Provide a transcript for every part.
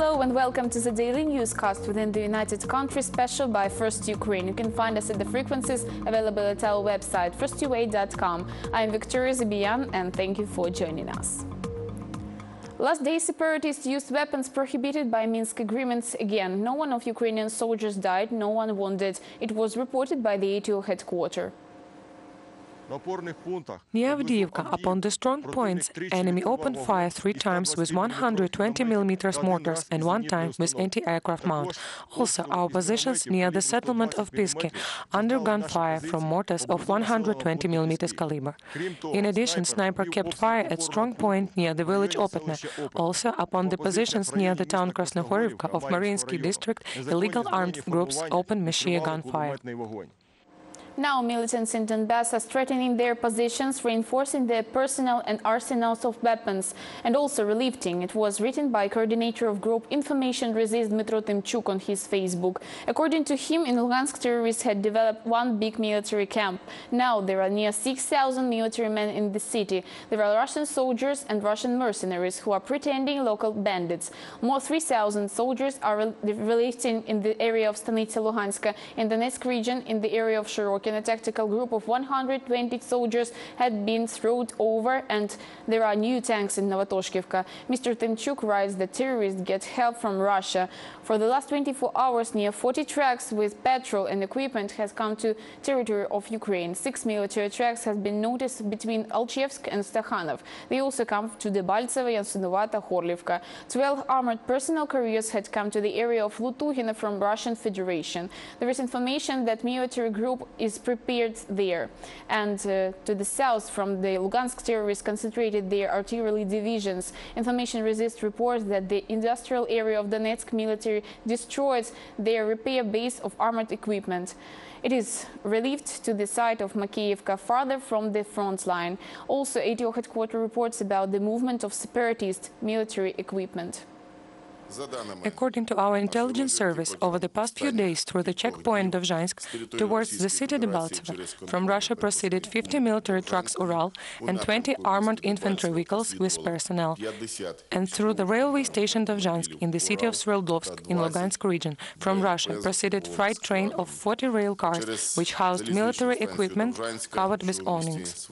Hello and welcome to the daily newscast within the United Countries special by First Ukraine. You can find us at the frequencies available at our website firstua.com. I'm Victoria Zabian and thank you for joining us. Last day, separatists used weapons prohibited by Minsk agreements again. No one of Ukrainian soldiers died, no one wounded. It was reported by the ATO headquarters. Near Avdeevka, upon the strong points, enemy opened fire 3 times with 120mm mortars and 1 time with anti-aircraft mount. Also, our positions near the settlement of Pisky under gunfire from mortars of 120mm caliber. In addition, sniper kept fire at strong point near the village Opetne. Also, upon the positions near the town Krasnohorivka of Mariinsky district, illegal armed groups opened machine gunfire. Now, militants in Donbass are strengthening their positions, reinforcing their personnel and arsenals of weapons, and also relifting. It was written by coordinator of group Information Resist Dmitro Tymchuk on his Facebook. According to him, in Lugansk, terrorists had developed one big military camp. Now there are near 6,000 military men in the city. There are Russian soldiers and Russian mercenaries who are pretending local bandits. More 3,000 soldiers are relifting in the area of Stanitsa Luhanska, in the Donetsk region, in the area of Shirokino. A tactical group of 120 soldiers had been thrown over, and there are new tanks in Novatoshkivka. Mr. Tymchuk writes that terrorists get help from Russia. For the last 24 hours, near 40 trucks with petrol and equipment has come to territory of Ukraine. 6 military trucks have been noticed between Alchevsk and Stakhanov. They also come to Debaltsevo, Yansunovata, Gorlovki. 12 armored personnel carriers had come to the area of Lutugino from Russian Federation. There is information that military group is prepared there. And to the south from the Lugansk, terrorists concentrated their artillery divisions. Information Resist reports that the industrial area of Donetsk military destroys their repair base of armored equipment. It is relieved to the side of Makiivka, farther from the front line. Also, ATO headquarters reports about the movement of separatist military equipment. According to our intelligence service, over the past few days through the checkpoint of Zhansk towards the city Debaltsevo, from Russia proceeded 50 military trucks Ural and 20 armored infantry vehicles with personnel. And through the railway station of Zhansk in the city of Sverdlovsk in Lugansk region, from Russia proceeded freight train of 40 rail cars, which housed military equipment covered with awnings.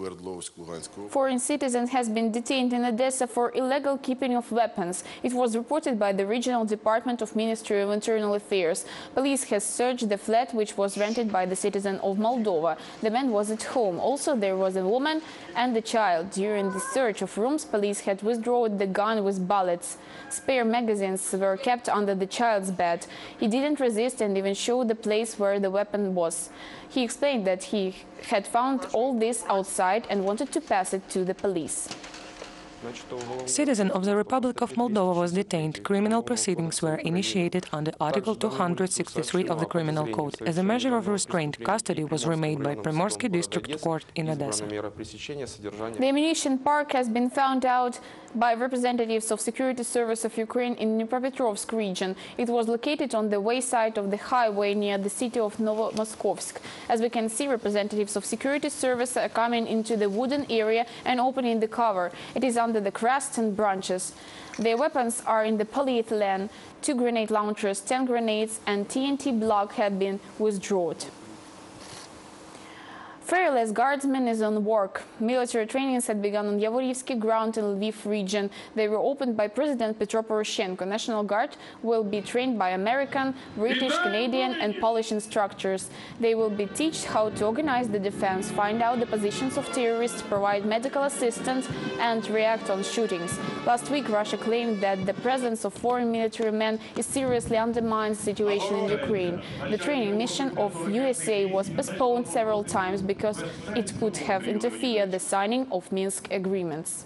Foreign citizen has been detained in Odessa for illegal keeping of weapons. It was reported by the Regional Department of Ministry of Internal Affairs. Police has searched the flat which was rented by the citizen of Moldova. The man was at home. Also, there was a woman and a child. During the search of rooms, police had withdrawn the gun with bullets. Spare magazines were kept under the child's bed. He didn't resist and even showed the place where the weapon was. He explained that he had found all this outside and wanted to pass it to the police. Citizen of the Republic of Moldova was detained. Criminal proceedings were initiated under Article 263 of the Criminal Code. As a measure of restraint, custody was remade by Primorsky District Court in Odessa. The ammunition park has been found out by representatives of Security Service of Ukraine in Dnipropetrovsk region. It was located on the wayside of the highway near the city of Novomoskovsk. As we can see, representatives of Security Service are coming into the wooden area and opening the cover. It is under the crust and branches. Their weapons are in the polyethylene. 2 grenade launchers, 10 grenades and TNT block have been withdrawn. Fearless Guardsman is on work. Military trainings had begun on Yavorivsky ground in Lviv region. They were opened by President Petro Poroshenko. National Guard will be trained by American, British, Canadian and Polish instructors. They will be taught how to organize the defense, find out the positions of terrorists, provide medical assistance and react on shootings. Last week, Russia claimed that the presence of foreign military men is seriously undermines the situation in Ukraine. The training mission of USA was postponed several times because it could have interfered the signing of Minsk agreements.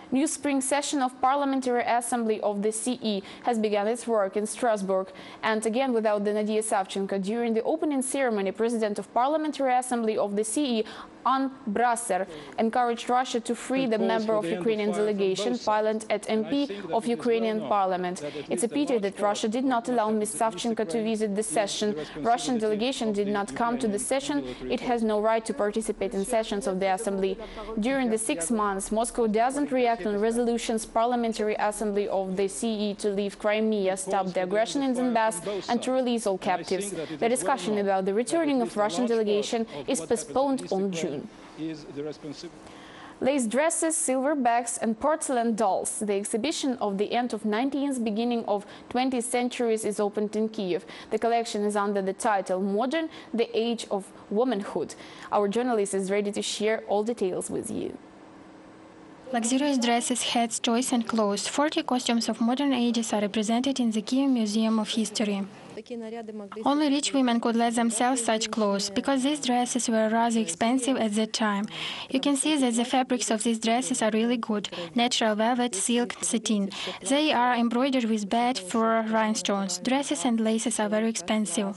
New spring session of Parliamentary Assembly of the CE has begun its work in Strasbourg, and again without the Nadia Savchenko. During the opening ceremony, President of Parliamentary Assembly of the CE, Ann Brasser, encouraged Russia to free the member of Ukrainian delegation, pilot at MP of Ukrainian Parliament. It's a pity that Russia did not allow Ms. Savchenko to visit the session. Russian delegation did not come to the session. It has no right to participate in sessions of the Assembly. During the 6 months, Moscow doesn't react act on resolutions Parliamentary Assembly of the CE to leave Crimea, stop the aggression in Donbass and to release all captives. The discussion about the returning of Russian delegation is postponed on June. Lace dresses, silver bags and porcelain dolls. The exhibition of the end of 19th, beginning of 20th centuries is opened in Kyiv. The collection is under the title Modern, the Age of Womanhood. Our journalist is ready to share all details with you. Luxurious dresses, hats, toys and clothes. 40 costumes of modern ages are represented in the Kyiv Museum of History. Only rich women could let themselves such clothes, because these dresses were rather expensive at that time. You can see that the fabrics of these dresses are really good: natural velvet, silk, satin. They are embroidered with bad fur rhinestones. Dresses and laces are very expensive.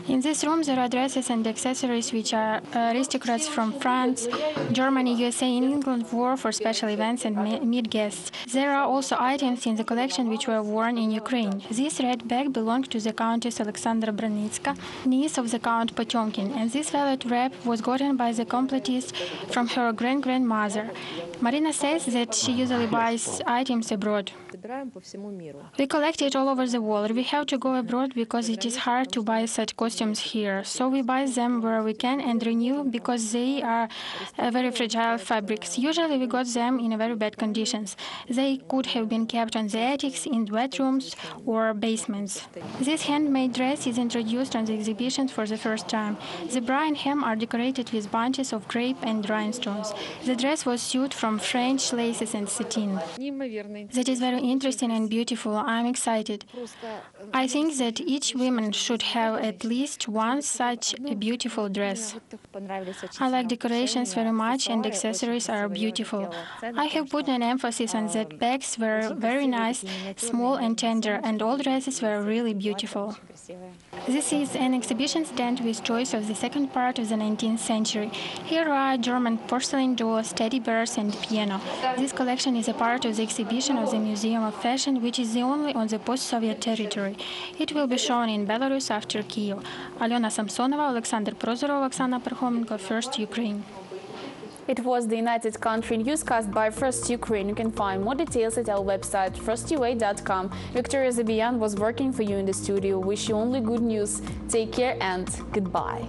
In this room there are dresses and accessories which are aristocrats from France, Germany, USA and England wore for special events and meet guests. There are also items in the collection which were worn in Ukraine. This red bag belonged to the Countess Alexandra Branitska, niece of the Count Potemkin, and this velvet wrap was gotten by the completist from her grand-grandmother. Marina says that she usually buys items abroad. We collect it all over the world. We have to go abroad because it is hard to buy such costumes here. So we buy them where we can and renew because they are very fragile fabrics. Usually we got them in very bad conditions. They could have been kept on the attics, in wet rooms or basements. This handmade dress is introduced on the exhibition for the first time. The bra and hem are decorated with bunches of grape and rhinestones. The dress was sewed from French laces and satin. That is very interesting and beautiful. I'm excited. I think that each woman should have at least one such a beautiful dress. I like decorations very much and accessories are beautiful. I have put an emphasis on that bags were very nice, small and tender, and all dresses were really beautiful. This is an exhibition stand with choice of the second part of the 19th century. Here are German porcelain dolls, teddy bears and piano. This collection is a part of the exhibition of the Museum of Fashion, which is the only on the post-Soviet territory. It will be shown in Belarus after Kyiv. Alena Samsonova, Alexander Prozorov, Oksana Parkhomenko, First Ukraine. It was the United Country newscast by First Ukraine. You can find more details at our website firstua.com. Victoria Zabian was working for you in the studio. Wish you only good news. Take care and goodbye.